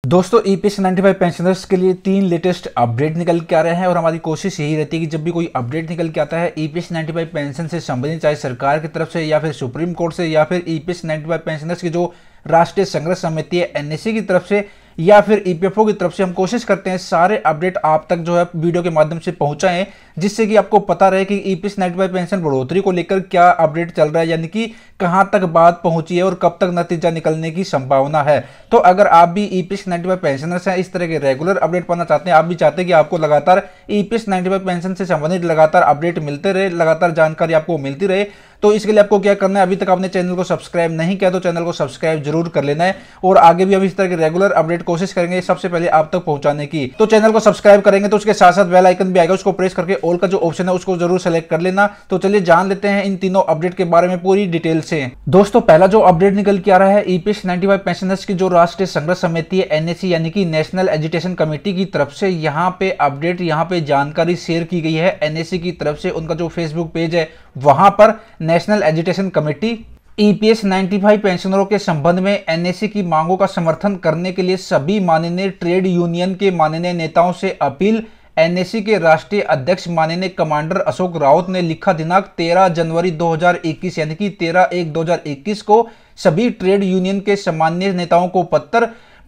दोस्तों EPS 95 pensioners के लिए 3 लेटेस्ट अपडेट निकल के आ रहे हैं और हमारी कोशिश यही रहती है कि जब भी कोई अपडेट निकल के आता है ईपीएस 95 पेंशन से संबंधित, चाहे सरकार की तरफ से या फिर सुप्रीम कोर्ट से या फिर ईपीएस 95 पेंशनर्स की जो राष्ट्रीय संघर्ष समिति है एनएससी की तरफ से या फिर ईपीएफओ की तरफ से, हम कोशिश करते हैं सारे अपडेट आप तक जो है वीडियो के माध्यम से पहुंचाएं, जिससे कि आपको पता रहे कि ईपीएस 95 पेंशन बढ़ोतरी को लेकर क्या अपडेट चल रहा है, यानी कि कहां तक बात पहुंची है और कब तक नतीजा निकलने की संभावना है। तो अगर आप भी ईपीएस 95 पेंशनर्स हैं, इस तरह के रेगुलर अपडेट पाना चाहते हैं, आप भी चाहते हैं कि आपको लगातार ईपीएस 95 पेंशन से संबंधित लगातार अपडेट मिलते रहे, लगातार जानकारी आपको मिलती रहे, तो इसके लिए आपको क्या करना है, अभी तक आपने चैनल को सब्सक्राइब नहीं किया तो चैनल को सब्सक्राइब जरूर कर लेना है और आगे भी हम इस तरह के रेगुलर अपडेट कोशिश करेंगे सबसे पहले आप तक पहुंचाने की। तो चैनल को सब्सक्राइब करेंगे तो उसके साथ साथ बेल आइकन भी आएगा, उसको प्रेस करके ऑल का जो ऑप्शन है उसको जरूर सेलेक्ट कर लेना। तो चलिए जान लेते हैं इन तीनों अपडेट के बारे में पूरी डिटेल से। दोस्तों पहला जो अपडेट निकल के आ रहा है ईपीएस 95 पेंशनर्स की जो राष्ट्रीय संघर्ष समिति है एनएससी यानी कि नेशनल एजुटेशन कमेटी की तरफ से यहाँ पे अपडेट, यहाँ पे जानकारी शेयर की गई है एनएससी की तरफ से। उनका जो फेसबुक पेज है वहां पर नेशनल एजुटेशन कमेटी ईपीएस 95 पेंशनरों के संबंध में एनएससी की मांगों का समर्थन करने के लिए सभी माननीय ट्रेड यूनियन के माननीय नेताओं से अपील। एनएससी के राष्ट्रीय अध्यक्ष माननीय कमांडर अशोक रावत ने लिखा दिनांक 13 जनवरी 2021 यानी कि 13/1/2021 को सभी ट्रेड यूनियन के सम्मान्य नेताओं को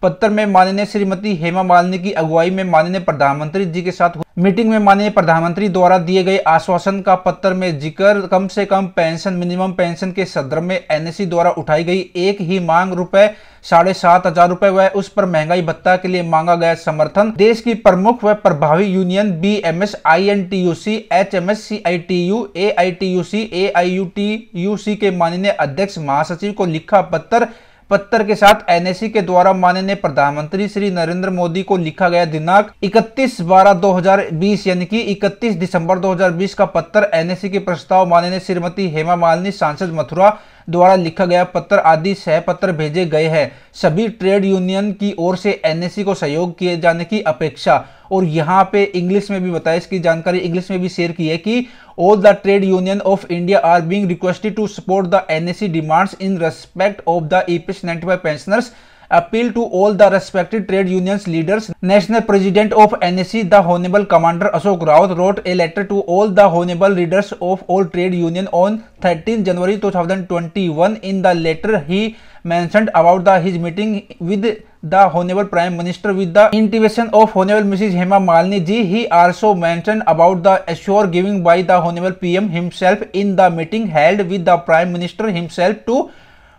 पत्र में माननीय श्रीमती हेमा मालिनी की अगुवाई में माननीय प्रधानमंत्री जी के साथ मीटिंग में माननीय प्रधानमंत्री द्वारा दिए गए आश्वासन का पत्र में जिक्र कम से कम पेंशन मिनिमम पेंशन के संदर्भ में एनएससी द्वारा उठाई गई एक ही मांग ₹7,500 व उस पर महंगाई भत्ता के लिए मांगा गया समर्थन। देश की प्रमुख व प्रभावी union BMS, INTUC, HMS, CITU, AITUC, AIUTUC के माननीय अध्यक्ष महासचिव को लिखा पत्र के साथ एनएससी के द्वारा माननीय प्रधानमंत्री श्री नरेंद्र मोदी को लिखा गया दिनांक 31/12/2020 यानी कि 31 दिसंबर 2020 का पत्र, एनएससी के प्रस्ताव माननीय श्रीमती हेमा मालिनी सांसद मथुरा द्वारा लिखा गया पत्र आदि सह पत्र भेजे गए हैं। सभी ट्रेड यूनियन की ओर से एनएससी को सहयोग किए जाने की अपेक्षा। और यहाँ पे इंग्लिश में भी बताया, इसकी जानकारी इंग्लिश में भी शेयर की है कि all the trade union of India are being requested to support the NSC demands in respect of the EPS 95 pensioners. Appeal to all the respected trade unions leaders. National President of NSC, the Honorable Commander Ashok Rawat, wrote a letter to all the honorable leaders of all trade union on 13 January 2021. In the letter, he mentioned about his meeting with the Honorable Prime Minister with the invitation of Honorable Mrs. Hema Malini ji. He also mentioned about the assure giving by the Honorable PM himself in the meeting held with the Prime Minister himself to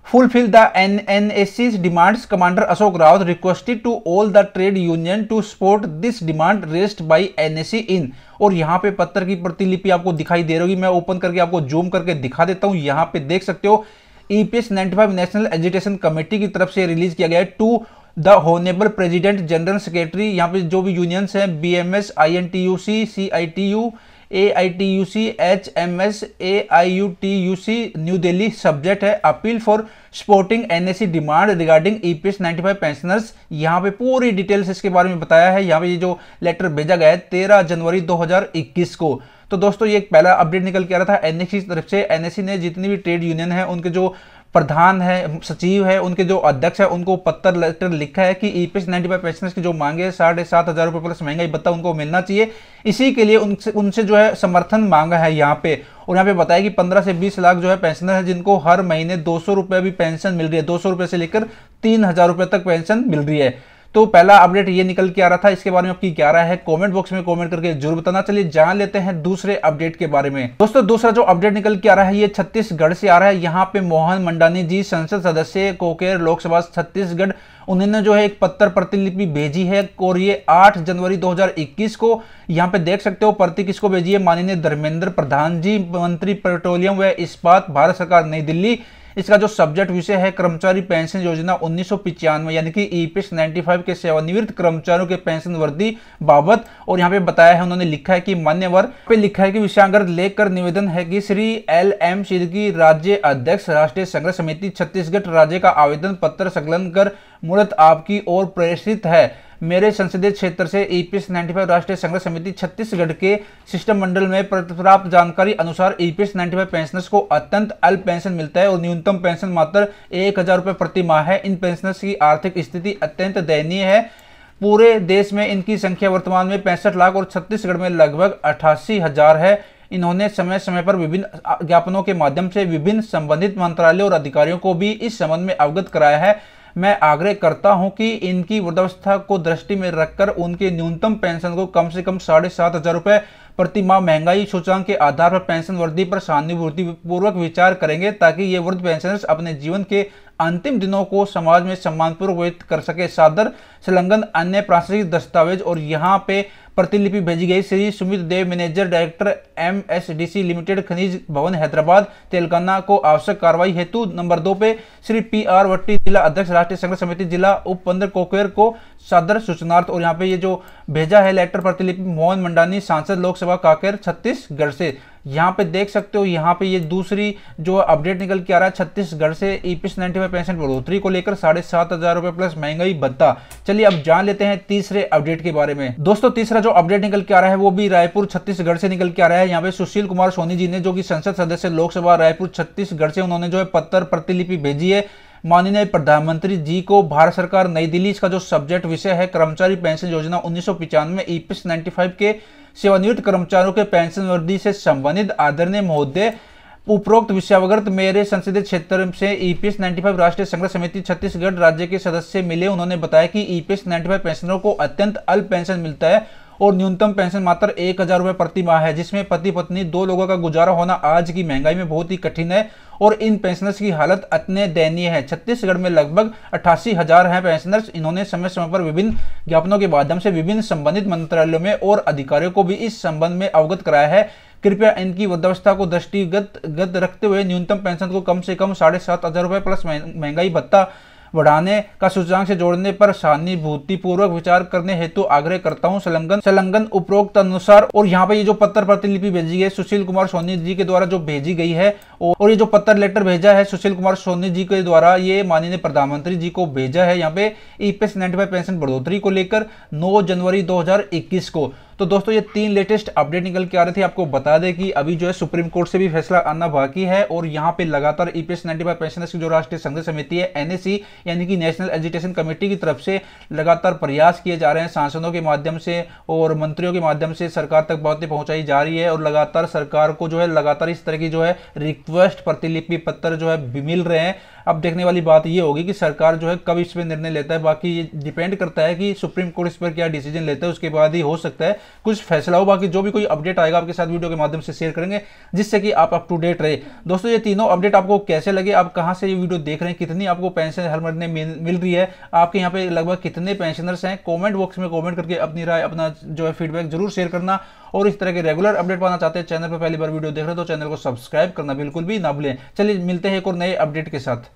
fulfill the NSC's demands. Commander Ashok Rawat requested to all the trade union to support this demand raised by NSC in। और यहाँ पे पत्र की प्रतिलिपि आपको दिखाई दे रही होगी, मैं ओपन करके आपको जूम करके दिखा देता हूँ। यहाँ पे देख सकते हो ईपीएस 95 नेशनल एजुटेशन कमेटी की तरफ से रिलीज किया गया है to the honourable president general secretary. यहाँ पे जो भी यूनियंस हैं BMS, INTUC, CITU, AITUC, HMS, AIUTUC, new Delhi. Subject है appeal for supporting NSC demand regarding EPS 95 pensioners. यहाँ पे पूरी डिटेल्स इसके बारे में बताया है। यहाँ पे ये जो लेटर भेजा गया है 13 जनवरी 2021 को। तो दोस्तों ये एक पहला अपडेट निकल के आ रहा था एनएससी की तरफ से। एनएससी ने जितनी भी ट्रेड यूनियन है उनके जो प्रधान है, सचिव है, उनके जो अध्यक्ष है, उनको पत्र लेटर लिखा है कि ईपीएस 95 पेंशनर्स की जो मांगे ₹7,500 प्लस महंगाई भत्ता उनको मिलना चाहिए। इसी के लिए उनसे जो है समर्थन मांगा है यहाँ पे। और यहाँ पे बताया कि 15 से 20 लाख जो है पेंशनर है जिनको हर महीने ₹200 भी पेंशन मिल रही है। ₹200 से लेकर ₹3,000 तक पेंशन मिल रही है। तो पहला अपडेट ये निकल के आ रहा था। इसके बारे में आपकी क्या राय है कमेंट बॉक्स में कमेंट करके जरूर बताना। चलिए जान लेते हैं दूसरे अपडेट के बारे में। दोस्तों दूसरा जो अपडेट निकल के आ रहा है ये छत्तीसगढ़ से आ रहा है। यहाँ पे मोहन मंडानी जी, संसद सदस्य कोकेर लोकसभा छत्तीसगढ़, उन्होंने जो है एक पत्र प्रतिलिपि भेजी है और ये 8 जनवरी 2021 को। यहाँ पे देख सकते हो प्रति किसको भेजी है, माननीय धर्मेंद्र प्रधान जी, मंत्री पेट्रोलियम व इस्पात, भारत सरकार, नई दिल्ली। इसका जो सब्जेक्ट विषय है कर्मचारी पेंशन योजना 1995 यानी कि ईपीएस 95 के सेवानिवृत्त कर्मचारियों के पेंशन वृद्धि बाबत। और यहाँ पे बताया है, उन्होंने लिखा है कि मान्यवर पे लिखा है कि विषयांगर लेकर निवेदन है कि श्री LM सिद्दीकी, राज्य अध्यक्ष राष्ट्रीय संघर्ष समिति छत्तीसगढ़ राज्य का आवेदन पत्र संकलन कर मूर्त आपकी ओर प्रेषित है। मेरे संसदीय क्षेत्र से ईपीएस 95 राष्ट्रीय संघर्ष समिति छत्तीसगढ़ के शिष्टमंडल में प्राप्त जानकारी अनुसार ईपीएस 95 पेंशनर्स को अत्यंत अल्प पेंशन मिलता है और न्यूनतम पेंशन मात्र 1,000 रुपये प्रति माह है। इन पेंशनर्स की आर्थिक स्थिति अत्यंत दयनीय है। पूरे देश में इनकी संख्या वर्तमान में 65 लाख और छत्तीसगढ़ में लगभग 88,000 है। इन्होंने समय समय पर विभिन्न ज्ञापनों के माध्यम से विभिन्न संबंधित मंत्रालयों और अधिकारियों को भी इस संबंध में अवगत कराया है। मैं आग्रह करता हूं कि इनकी वृद्धावस्था को दृष्टि में रखकर उनके न्यूनतम पेंशन को कम से कम 7,500 रुपये प्रति माह महंगाई सूचकांक के आधार पर पेंशन वृद्धि पर सहानुभूति पूर्वक विचार करेंगे, ताकि ये वृद्ध पेंशनर्स अपने जीवन के अंतिम दिनों को समाज में सम्मानपूर्वक व्यतीत कर सके। सादर संलग्न अन्य प्रासंगिक दस्तावेज और यहाँ पे प्रतिलिपि भेजी गई। श्री सुमित देव, मैनेजर डायरेक्टर MSDC लिमिटेड, खनिज भवन, हैदराबाद, तेलंगाना को आवश्यक कार्रवाई हेतु। नंबर 2 पे श्री PR वट्टी, जिला अध्यक्ष, राष्ट्रीय संघर्ष समिति, जिला उप-प्रबंधक, कोकेर को सादर सूचनार्थ। और यहाँ पे ये जो भेजा है लेटर प्रतिलिपि मोहन मंडानी, सांसद, लोकसभा कांकेर, छत्तीसगढ़ से। यहाँ पे देख सकते हो, यहाँ पे ये दूसरी जो अपडेट निकल के आ रहा है छत्तीसगढ़ से ईपीएस 95 पेंशन बढ़ोतरी को लेकर 7,500 रुपये प्लस महंगाई भत्ता। चलिए अब जान लेते हैं तीसरे अपडेट के बारे में। दोस्तों तीसरा जो अपडेट निकल के आ रहा है वो भी रायपुर छत्तीसगढ़ से निकल के आ रहा है। यहाँ पे सुशील कुमार सोनी जी ने, जो कि संसद सदस्य लोकसभा रायपुर छत्तीसगढ़ से, उन्होंने जो है पत्र प्रतिलिपि भेजी है माननीय प्रधानमंत्री जी को। भारत सरकार, नई दिल्ली। इसका जो सब्जेक्ट विषय है कर्मचारी पेंशन योजना 1995 ईपीएस 95 के सेवानिवृत्त कर्मचारियों के पेंशन वृद्धि से संबंधित। आदरणीय महोदय, उपरोक्त विषयावगत मेरे संसदीय क्षेत्र से ईपीएस 95 राष्ट्रीय संघर्ष समिति छत्तीसगढ़ राज्य के सदस्य मिले। उन्होंने बताया कि ईपीएस 95 पेंशनरों को अत्यंत अल्प पेंशन मिलता है और न्यूनतम पेंशन मात्र 1,000 रुपये प्रति माह है, जिसमें पति पत्नी 2 लोगों का गुजारा होना आज की महंगाई में बहुत ही कठिन है और इन पेंशनर्स की हालत अत्यंत दयनीय है। छत्तीसगढ़ में लगभग 88,000 हैं पेंशनर्स। इन्होंने समय समय पर विभिन्न ज्ञापनों के माध्यम से विभिन्न संबंधित मंत्रालयों में और अधिकारियों को भी इस संबंध में अवगत कराया है। कृपया इनकी वृद्धावस्था को दृष्टिगत रखते हुए न्यूनतम पेंशन को कम से कम 7,500 रुपये प्लस महंगाई भत्ता बढ़ाने का सूचकांक से जोड़ने पर सहानुभूति पूर्वक विचार करने हेतु आग्रह करता हूं। संलग्न उपरोक्त अनुसार। और यहाँ पे ये जो पत्र प्रतिलिपि भेजी गई सुशील कुमार सोनी जी के द्वारा जो भेजी गई है, और ये जो पत्र लेटर भेजा है सुशील कुमार सोनी जी के द्वारा, ये माननीय प्रधानमंत्री जी को भेजा है यहाँ पे ईपीएस 95 पेंशन बढ़ोतरी को लेकर 9 जनवरी 2021 को। तो दोस्तों ये 3 लेटेस्ट अपडेट निकल के आ रहे थे। आपको बता दें कि अभी जो है सुप्रीम कोर्ट से भी फैसला आना बाकी है और यहाँ पे लगातार ईपीएस 95 पेंशनर्स की जो राष्ट्रीय संघर्ष समिति है NAC यानी कि नेशनल एजुटेशन कमेटी की तरफ से लगातार प्रयास किए जा रहे हैं, सांसदों के माध्यम से और मंत्रियों के माध्यम से सरकार तक बातें पहुंचाई जा रही है और लगातार सरकार को जो है लगातार इस तरह की जो है रिक्वेस्ट प्रतिलिपि पत्र जो है मिल रहे हैं। अब देखने वाली बात ये होगी कि सरकार जो है कब इस पर निर्णय लेता है। बाकी ये डिपेंड करता है कि सुप्रीम कोर्ट इस पर क्या डिसीजन लेता है, उसके बाद ही हो सकता है कुछ फैसला हो। बाकी जो भी कोई अपडेट आएगा आपके साथ वीडियो के माध्यम से शेयर करेंगे, जिससे कि आप अप टू डेट रहे। दोस्तों ये तीनों अपडेट आपको कैसे लगे, आप कहां से ये वीडियो देख रहे हैं, कितनी आपको पेंशन हर महीने मिल रही है, आपके यहाँ पे लगभग कितने पेंशनर्स हैं, कमेंट बॉक्स में कमेंट करके अपनी राय, अपना जो है फीडबैक जरूर शेयर करना। और इस तरह के रेगुलर अपडेट पाना चाहते हैं, चैनल पर पहली बार वीडियो देख रहे हो तो चैनल को सब्सक्राइब करना बिल्कुल भी ना भूलें। चलिए मिलते हैं एक और नए अपडेट के साथ।